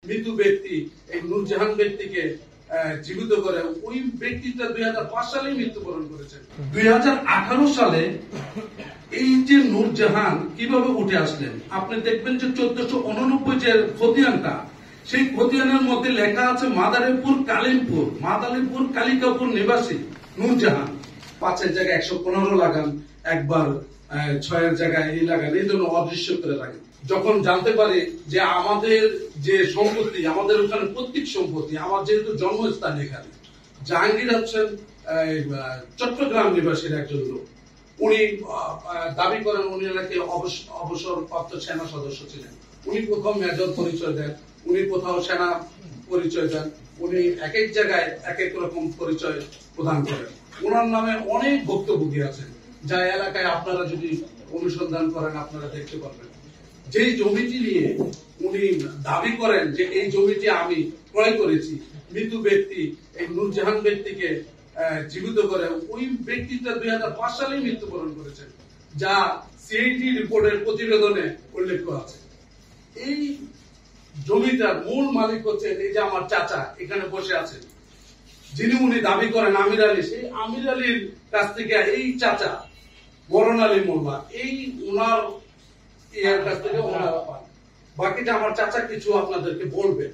মৃত ব্যক্তি এই নূরজাহান ব্যক্তিকে জীবিত করে ওই ব্যক্তিটা 2005 সালে মৃত্যুবরণ করেছেন। 2018 সালে এই যে নূরজাহান কিভাবে উঠে আসলেন আপনি দেখবেন যে 1489 যে খতিয়ানটা, সেই খতিয়ানের মধ্যে লেখা আছে মাদারীপুর কালিকাপুর নিবাসী নূরজাহান। 5-এর জায়গায় 115 লাগান, একবার 6-এর জায়গায় এই লাগান, এই জন্য অদৃশ্য করে রাখেন। যখন জানতে পারি যে আমাদের যে সম্পত্তি, আমাদের ওখানে প্রত্যেক সম্পত্তি, আমার যেহেতু জন্মস্থান এখানে, জাহাঙ্গীর হচ্ছেন চট্টগ্রাম নিবাসীর একজন লোক। উনি দাবি করেন উনি নাকি অবসরপ্রাপ্ত সেনা সদস্য ছিলেন। উনি কোথাও মেজর পরিচয় দেন, উনি কোথাও সেনা পরিচয় দেন, উনি এক এক জায়গায় এক এক রকম পরিচয় প্রদান করেন। ওনার নামে অনেক ভুক্তভোগী আছেন, যা এলাকায় আপনারা যদি অনুসন্ধান করেন আপনারা দেখতে পারবেন। যেই জমিটি নিয়ে উনি দাবি করেন যে এই জমিটি আমি ক্রয় করেছি, মৃত ব্যক্তি এই নূরজাহান ব্যক্তিকে জীবিত করে ওই ব্যক্তিটা 2005 সালে মৃত্যুবরণ করেছেন, যা সিআইডি রিপোর্টের প্রতিবেদনে উল্লেখ আছে। এই জমিটার মূল মালিক হচ্ছেন এই যে আমার চাচা এখানে বসে আছেন, যিনি উনি দাবি করেন আমির আলী। সেই আমির আলীর কাছ থেকে এই চাচা মরণ আলী মোল্লা এই ওনার ইয়ার কাছ থেকে ওনারা পান। বাকিটা আমার চাচা কিছু আপনাদেরকে বলবেন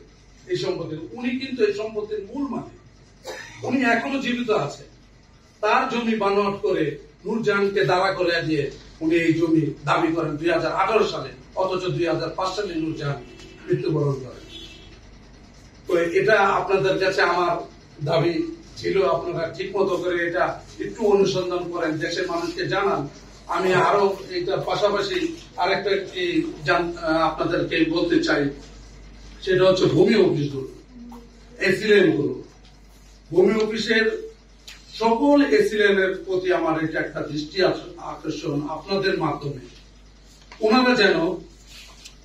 এই সম্পত্তি। উনি কিন্তু এই সম্পত্তির মূল মালিক, উনি এখনো জীবিত আছেন। তার জমি বানোয়াট করে নূরজাহানকে দাঁড়া করে দিয়ে উনি এই জমি দাবি করেন 2018 সালে, অথচ 2005 সালে নূরজাহান মৃত্যুবরণ করেন। তো এটা আপনাদের কাছে আমার দাবি ছিল, আপনারা ঠিক মতো করে এটা একটু অনুসন্ধান করেন, দেশের মানুষকে জানান। আমি আরো এটা পাশাপাশি আরেকটা আপনাদেরকে বলতে চাই, সেটা হচ্ছে ভূমি অফিসগুলো, এসিলেনগুলো। ভূমি অফিসের সকল এসিলেনের প্রতি আমার এটা একটা দৃষ্টি আকর্ষণ আপনাদের মাধ্যমে। ওনারা যেন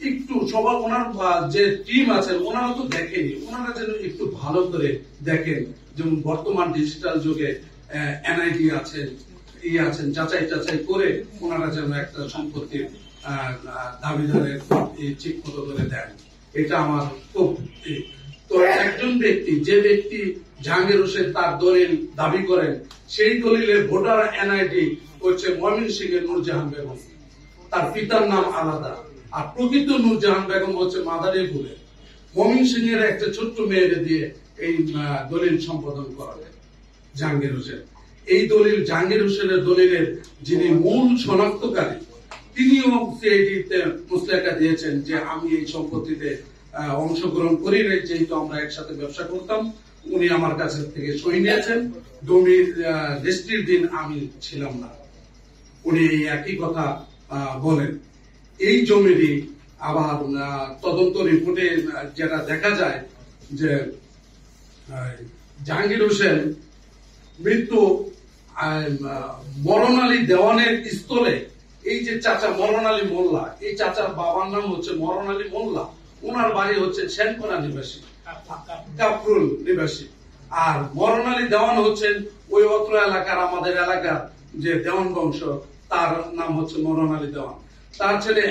একটু সবার, ওনার যে টিম আছে ওনারা তো দেখেনি, ওনারা যেন একটু ভালো করে দেখেন। যেমন বর্তমান ডিজিটাল যুগে এনআইডি আছেন, আছেন, যাচাই টাচাই করে ওনারা যেন একটা সম্পত্তির দাবিদারের ঠিক মতো করে দেন। এটা আমার খুব। তো একজন ব্যক্তি, যে ব্যক্তি জাহাঙ্গীর হোসেন তার দলিল দাবি করেন, সেই দলিলের ভোটার এনআইডি হচ্ছে ময়মনসিংহের নূরজাহান বেগম, তার পিতার নাম আলাদা। আর প্রকৃত নূরজাহান বেগম হচ্ছে মাদারীপুরের ময়মনসিংহের একটা ছোট্ট মেয়েরে দিয়ে এই দলিল সম্পাদন করালেন জাহাঙ্গীর হোসেন। এই দলিল জাহাঙ্গীর হোসেনের দলিলের যিনি মূল শনাক্তকারী, তিনিও সিআইডিতে মুসলেখা দিয়েছেন যে আমি এই সম্পত্তিতে অংশগ্রহণ করি নাই, যেহেতু আমরা একসাথে ব্যবসা করতাম। উনি আমার কাছে থেকে সই নিয়েছেন, জমির রেজিস্ট্রির দিন আমি ছিলাম না। উনি এই একই কথা বলেন। এই জমিরই আবার তদন্ত রিপোর্টে যেটা দেখা যায় যে জাহাঙ্গীর হোসেন মৃত্যু মরণ আলী দেওয়ানের স্থলে এই যে চাচা মরণ আলী মোল্লা, এই চাচার বাবার নাম হচ্ছে মরণ আলী মোল্লা, ওনার বাড়ি হচ্ছে শ্যানকোনা নিবাসী, কাপরুল নিবাসী। আর মরণ আলী দেওয়ান হচ্ছেন ওই অত্র এলাকার, আমাদের এলাকার যে দেওয়ান বংশ, তার নাম হচ্ছে মরণ আলী দেওয়ান। তার ছেলে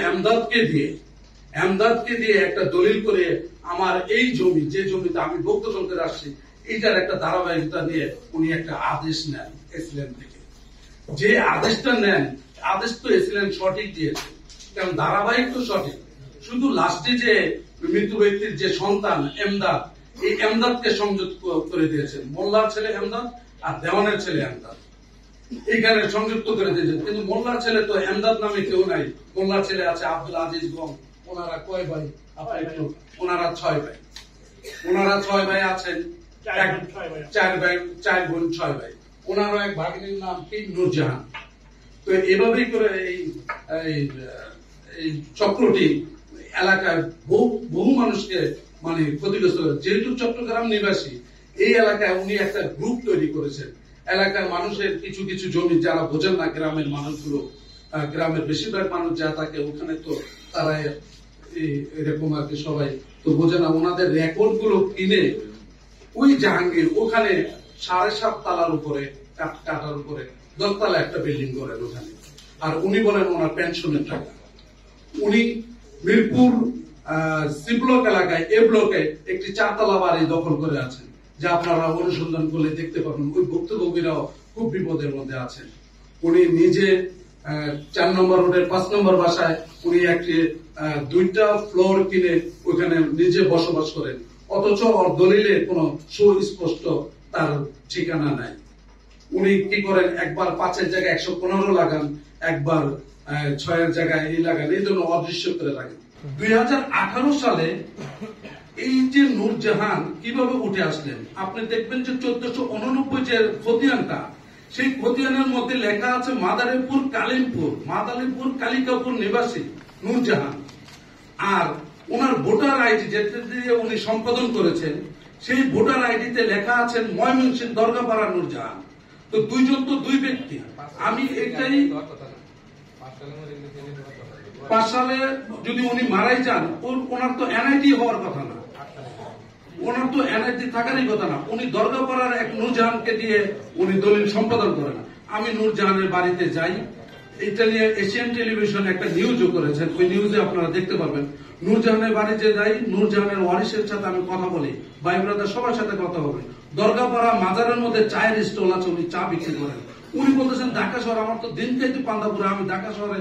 এমদাদকে দিয়ে একটা দলিল করে আমার এই জমি, যে জমিতে আমি বক্তব্য করে আসছি, এইটার একটা ধারাবাহিকতা নিয়ে উনি একটা আদেশ নেন এসিলেন থেকে। যে আদেশটা নেন, আদেশ তো এসিলেন সঠিক দিয়েছে, কারণ ধারাবাহিক তো সঠিক। শুধু লাস্টে যে মৃত ব্যক্তির যে সন্তান এমদাদ, এই এমদাদকে সংযুক্ত করে দিয়েছেন। মোল্লার ছেলে এমদাদ আর দেওয়ানের ছেলে এমদাদ এইখানে সংযুক্ত করে দিয়েছেন। কিন্তু মোল্লার ছেলে তো এমদাদ নামে কেউ নাই। মোল্লার ছেলে আছে আব্দুল আজিজ গম। ওনারা কয় ভাই? ওনারা 6 ভাই। ওনারা 6 ভাই আছেন, 4 বোন 6 ভাই। ওনারও এক ভাগ্নির নাম কি নূরজাহান। তো এভাবেই করে এই চক্রটি এলাকায় বহু মানুষকে মানে ক্ষতিগ্রস্ত করে। যেহেতু চট্টগ্রাম নিবাসী, এই এলাকায় উনি একটা গ্রুপ তৈরি করেছেন। এলাকার মানুষের কিছু কিছু জমি যারা বোঝেন না, গ্রামের মানুষগুলো, গ্রামের বেশিরভাগ মানুষ যা থাকে ওখানে, তো তারা এরকম আর কি সবাই তো বোঝে না। ওনাদের রেকর্ড গুলো কিনে ওই জাহাঙ্গীর ওখানে 7.5 তলার উপরে, কাটার উপরে 10 তলা একটা বিল্ডিং করেন ওখানে। আর উনি বলেন ওনার পেনশনের টাকা। উনি মিরপুর সি ব্লক এলাকায় এ ব্লকে একটি 4 তলা বাড়ি দখল করে আছেন, যা আপনারা অনুসন্ধান করলে দেখতে পাবেন। ওই ভুক্তভোগীরাও খুব বিপদের মধ্যে আছেন। উনি নিজে 4 নম্বর রোডের 5 নম্বর বাসায় উনি একটি 2টা ফ্লোর কিনে ওইখানে নিজে বসবাস করেন, অথচ ওর দলিলে কোনো সুস্পষ্ট তার ঠিকানা নাই। উনি কি করেন, একবার 5-এর জায়গায় 115 লাগান, একবার 6-এর জায়গায় এই লাগান, এই জন্য অদৃশ্য করে রাখেন। 2018 সালে এই যে নূরজাহান কিভাবে উঠে আসলেন, আপনি দেখবেন যে 1489 যে খতিয়ানটা, সেই খতিয়ানের মধ্যে লেখা আছে মাদারীপুর কালিকাপুর নিবাসী নূরজাহান। আর ওনার ভোটার আইডি যেটা দিয়ে উনি সম্পাদন করেছেন, সেই ভোটার আইডিতে লেখা আছেন ময়মনসিংহ দরগাপাড়া নূরজাহান। তো দুইজন তো দুই ব্যক্তি। আমি এটাই 5 সালে যদি উনি মারাই যান, ওনার তো এনআইডি হওয়ার কথা না, ওনার তো এনআইডি থাকারই কথা না। উনি দরগাপাড়ার এক নূরজাহানকে দিয়ে উনি দলিল সম্পাদন করেন। আমি নূরজাহানের বাড়িতে যাই, এটা নিয়ে এশিয়ান টেলিভিশন একটা নিউজও করেছেন, ওই নিউজে আপনারা দেখতে পাবেন। নূরজাহানের বাড়িতে যাই, নূরজাহানের ওয়ারিসের সাথে আমি কথা বলি, ভাই ব্রাদার সবার সাথে কথা হবে। দরগাপাড়া মাজারের মধ্যে চায়ের স্টল আছে, উনি চা বিক্রি করেন। উনি বলতেছেন ঢাকা শহর, আমার তো দিন খাইতে পান্দাপুরে, আমি ঢাকা শহরে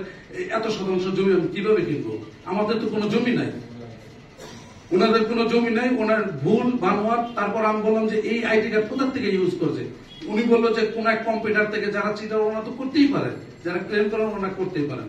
এত শতাংশ জমি আমি কিভাবে কিনবো? আমাদের তো কোনো জমি নাই, ওনাদের কোনো জমি নাই, ওনার ভুল বানোয়ার। তারপর আমি বললাম যে এই আইডি কার্ড কোথা থেকে ইউজ করছে? উনি বললো যে কোন এক কম্পিউটার থেকে, যারা চিটার ওনারা তো করতেই পারেন, যারা ক্লেম করেন ওনারা করতেই পারেন।